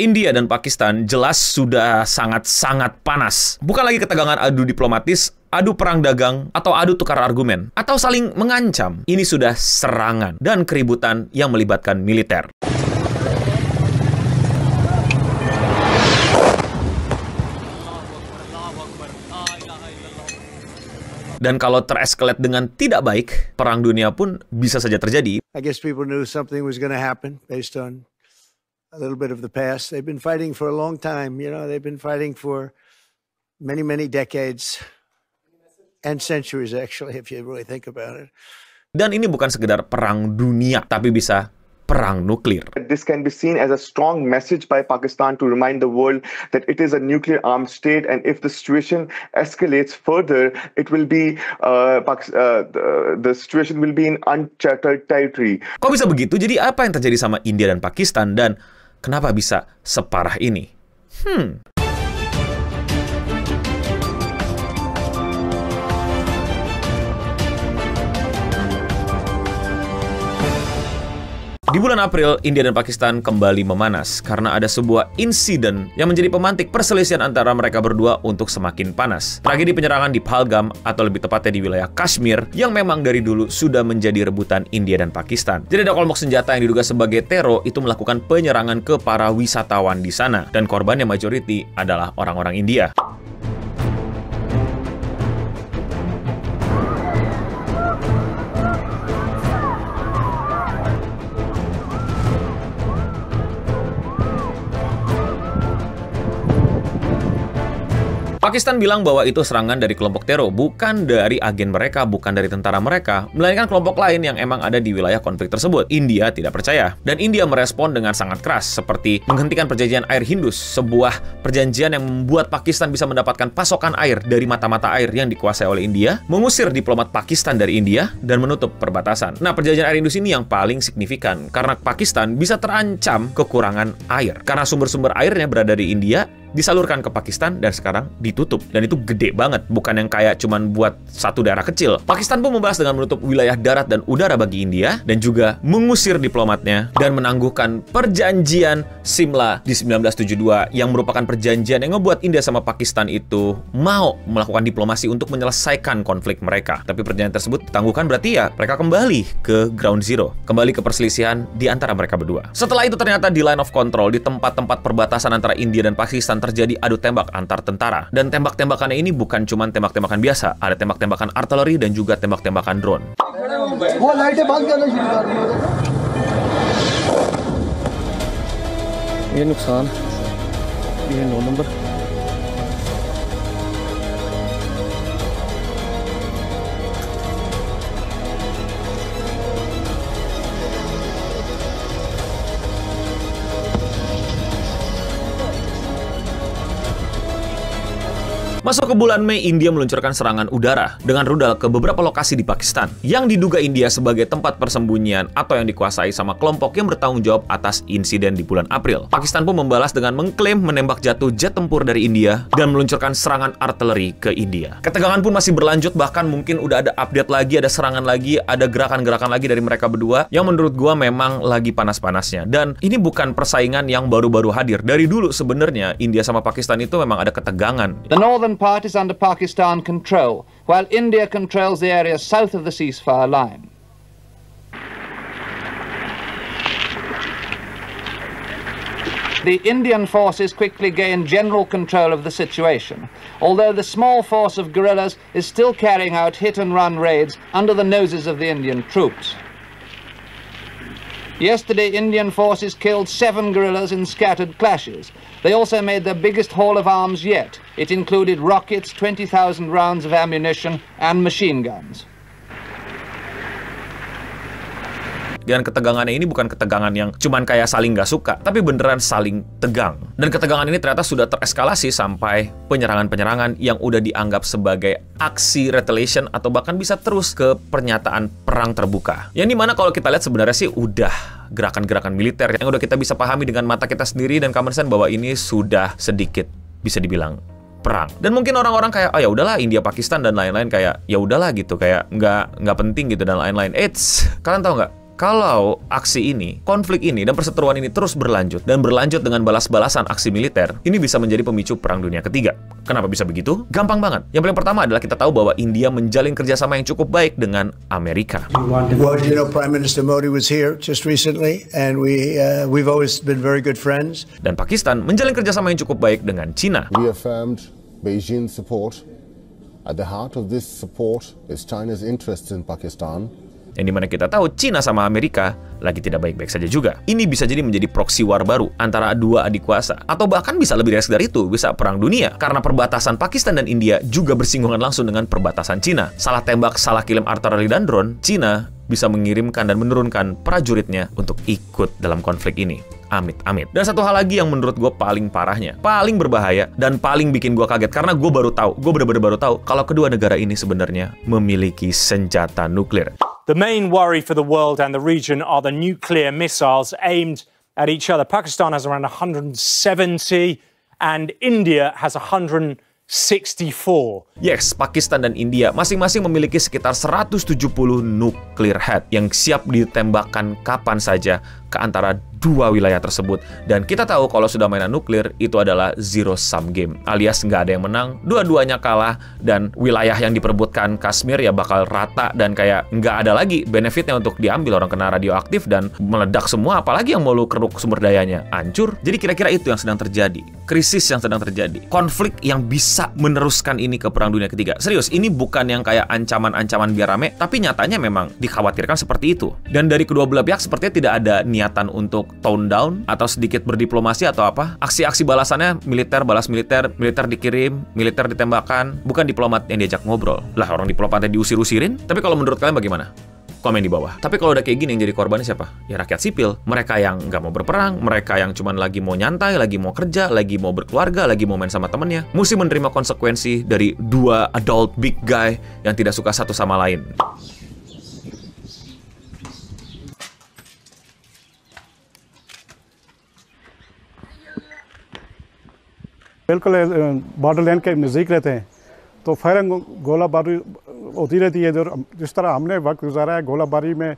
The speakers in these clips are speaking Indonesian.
India dan Pakistan jelas sudah sangat-sangat panas. Bukan lagi ketegangan adu diplomatis, adu perang dagang, atau adu tukar argumen, atau saling mengancam. Ini sudah serangan dan keributan yang melibatkan militer. Dan kalau tereskalat dengan tidak baik, perang dunia pun bisa saja terjadi. I guess people knew something was going to happen based on a little bit of the past. They've been fighting for a long time, you know, they've been fighting for many, many decades and centuries actually, if you really think about it. Dan ini bukan sekedar perang dunia, tapi bisa perang nuklir. This can be seen as a strong message by Pakistan to remind the world that it is a nuclear-armed state, and if the situation escalates further, it will be the situation will be in uncharted territory. Kok bisa begitu? Jadi apa yang terjadi sama India dan Pakistan, dan kenapa bisa separah ini? Di bulan April, India dan Pakistan kembali memanas karena ada sebuah insiden yang menjadi pemantik perselisihan antara mereka berdua untuk semakin panas. Tragedi penyerangan di Pahalgam, atau lebih tepatnya di wilayah Kashmir, yang memang dari dulu sudah menjadi rebutan India dan Pakistan. Jadi ada kelompok senjata yang diduga sebagai teror itu melakukan penyerangan ke para wisatawan di sana, dan korbannya majoriti adalah orang-orang India. Pakistan bilang bahwa itu serangan dari kelompok teror, bukan dari agen mereka, bukan dari tentara mereka, melainkan kelompok lain yang emang ada di wilayah konflik tersebut. India tidak percaya, dan India merespon dengan sangat keras, seperti menghentikan perjanjian air Hindus, sebuah perjanjian yang membuat Pakistan bisa mendapatkan pasokan air dari mata-mata air yang dikuasai oleh India, mengusir diplomat Pakistan dari India, dan menutup perbatasan. Nah, perjanjian air Hindus ini yang paling signifikan, karena Pakistan bisa terancam kekurangan air, karena sumber-sumber airnya berada di India, disalurkan ke Pakistan, dan sekarang ditutup. Dan itu gede banget, bukan yang kayak cuman buat satu daerah kecil. Pakistan pun membahas dengan menutup wilayah darat dan udara bagi India, dan juga mengusir diplomatnya, dan menangguhkan perjanjian Simla di 1972, yang merupakan perjanjian yang ngebuat India sama Pakistan itu mau melakukan diplomasi untuk menyelesaikan konflik mereka. Tapi perjanjian tersebut ditangguhkan, berarti ya mereka kembali ke ground zero, kembali ke perselisihan di antara mereka berdua. Setelah itu ternyata di line of control, di tempat-tempat perbatasan antara India dan Pakistan, terjadi adu tembak antar tentara. Dan tembak-tembakannya ini bukan cuma tembak-tembakan biasa, ada tembak-tembakan artileri dan juga tembak-tembakan drone. Ini nuksan. Ini nomor. Masuk ke bulan Mei, India meluncurkan serangan udara dengan rudal ke beberapa lokasi di Pakistan yang diduga India sebagai tempat persembunyian atau yang dikuasai sama kelompok yang bertanggung jawab atas insiden di bulan April. Pakistan pun membalas dengan mengklaim menembak jatuh jet tempur dari India dan meluncurkan serangan artileri ke India. Ketegangan pun masih berlanjut, bahkan mungkin udah ada update lagi, ada serangan lagi, ada gerakan-gerakan lagi dari mereka berdua yang menurut gua memang lagi panas-panasnya. Dan ini bukan persaingan yang baru-baru hadir. Dari dulu sebenarnya India sama Pakistan itu memang ada ketegangan. The northern part is under Pakistan control, while India controls the area south of the ceasefire line. The Indian forces quickly gained general control of the situation, although the small force of guerrillas is still carrying out hit-and-run raids under the noses of the Indian troops. Yesterday, Indian forces killed 7 guerrillas in scattered clashes. They also made their biggest haul of arms yet. It included rockets, 20,000 rounds of ammunition, and machine guns. Dan ketegangannya ini bukan ketegangan yang cuman kayak saling gak suka, tapi beneran saling tegang. Dan ketegangan ini ternyata sudah tereskalasi sampai penyerangan-penyerangan yang udah dianggap sebagai aksi retaliation atau bahkan bisa terus ke pernyataan perang terbuka. Yang dimana kalau kita lihat sebenarnya sih udah gerakan-gerakan militer yang udah kita bisa pahami dengan mata kita sendiri dan common sense bahwa ini sudah sedikit bisa dibilang perang. Dan mungkin orang-orang kayak, oh ya udahlah India Pakistan dan lain-lain kayak ya udahlah gitu, kayak nggak penting gitu dan lain-lain. Kalian tahu nggak? kalau aksi ini, konflik ini, dan perseteruan ini terus berlanjut dan berlanjut dengan balas-balasan aksi militer, ini bisa menjadi pemicu Perang Dunia Ketiga. Kenapa bisa begitu? Gampang banget. Yang paling pertama adalah kita tahu bahwa India menjalin kerjasama yang cukup baik dengan Amerika. Well, you know, Prime Minister Modi was here just recently, and we've always been very good friends. Dan Pakistan menjalin kerjasama yang cukup baik dengan China. We affirmed Beijing's support. At the heart of this support is China's interest in Pakistan. Yang dimana kita tahu China sama Amerika lagi tidak baik-baik saja juga. Ini bisa jadi menjadi proxy war baru antara dua adik kuasa. Atau bahkan bisa lebih dari itu, bisa perang dunia. Karena perbatasan Pakistan dan India juga bersinggungan langsung dengan perbatasan China. Salah tembak, salah kirim artileri dan drone, China bisa mengirimkan dan menurunkan prajuritnya untuk ikut dalam konflik ini. Amit-amit. Dan satu hal lagi yang menurut gue paling parahnya, paling berbahaya, dan paling bikin gue kaget. Karena gue baru tahu, gue benar-benar baru tahu kalau kedua negara ini sebenarnya memiliki senjata nuklir. The main worry for the world and the region are the nuclear missiles aimed at each other. Pakistan has around 170 and India has 164. Yes, Pakistan dan India masing-masing memiliki sekitar 170 nuclear head yang siap ditembakkan kapan saja ke antara dua wilayah tersebut. Dan kita tahu kalau sudah mainan nuklir itu adalah zero sum game, alias nggak ada yang menang, dua-duanya kalah, dan wilayah yang diperebutkan Kashmir ya bakal rata dan kayak nggak ada lagi benefitnya untuk diambil. Orang kena radioaktif dan meledak semua, apalagi yang mau lu keruk sumber dayanya hancur. Jadi kira-kira itu yang sedang terjadi, krisis yang sedang terjadi, konflik yang bisa meneruskan ini ke Perang Dunia Ketiga. Serius, ini bukan yang kayak ancaman-ancaman biar rame, tapi nyatanya memang dikhawatirkan seperti itu. Dan dari kedua belah pihak sepertinya tidak ada niatan untuk tone down atau sedikit berdiplomasi atau apa. Aksi-aksi balasannya militer balas militer, militer dikirim, militer ditembakkan, bukan diplomat yang diajak ngobrol. Lah, orang diplomatnya diusir-usirin. Tapi kalau menurut kalian bagaimana? Komen di bawah. Tapi kalau udah kayak gini yang jadi korbannya siapa? Ya rakyat sipil. Mereka yang nggak mau berperang, mereka yang cuman lagi mau nyantai, lagi mau kerja, lagi mau berkeluarga, lagi mau main sama temennya, mesti menerima konsekuensi dari dua adult big guy yang tidak suka satu sama lain. बिल्कुल border line के नज़दीक रहते हैं तो फायरिंग गोलाबारी होती रहती है। जिस तरह हमने वक्त गुजारा है गोलाबारी में,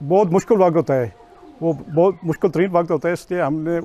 बहुत मुश्किल वक्त होता है, वो बहुत मुश्किल तरीन वक्त होता है। इसलिए हमने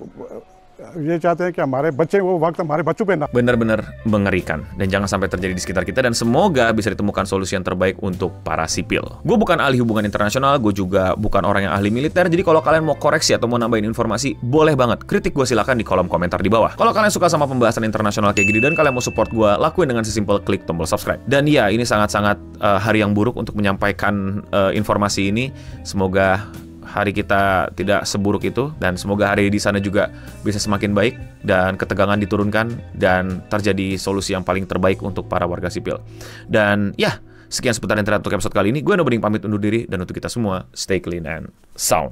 ये चाहते हैं कि हमारे बच्चे वो वक्त हमारे बच्चों पे ना। Benar-benar mengerikan dan jangan sampai terjadi di sekitar kita, dan semoga bisa ditemukan solusi yang terbaik untuk para sipil. Gue bukan ahli hubungan internasional, gue juga bukan orang yang ahli militer, jadi kalau kalian mau koreksi atau mau nambahin informasi, boleh banget. Kritik gue silakan di kolom komentar di bawah. Kalau kalian suka sama pembahasan internasional kayak gini dan kalian mau support gue, lakuin dengan sesimpel klik tombol subscribe. Dan ya, ini sangat-sangat hari yang buruk untuk menyampaikan informasi ini. Semoga hari kita tidak seburuk itu, dan semoga hari di sana juga bisa semakin baik dan ketegangan diturunkan dan terjadi solusi yang paling terbaik untuk para warga sipil. Dan ya, sekian seputar internet untuk episode kali ini. Gue Noboding pamit undur diri, dan untuk kita semua, stay clean and sound.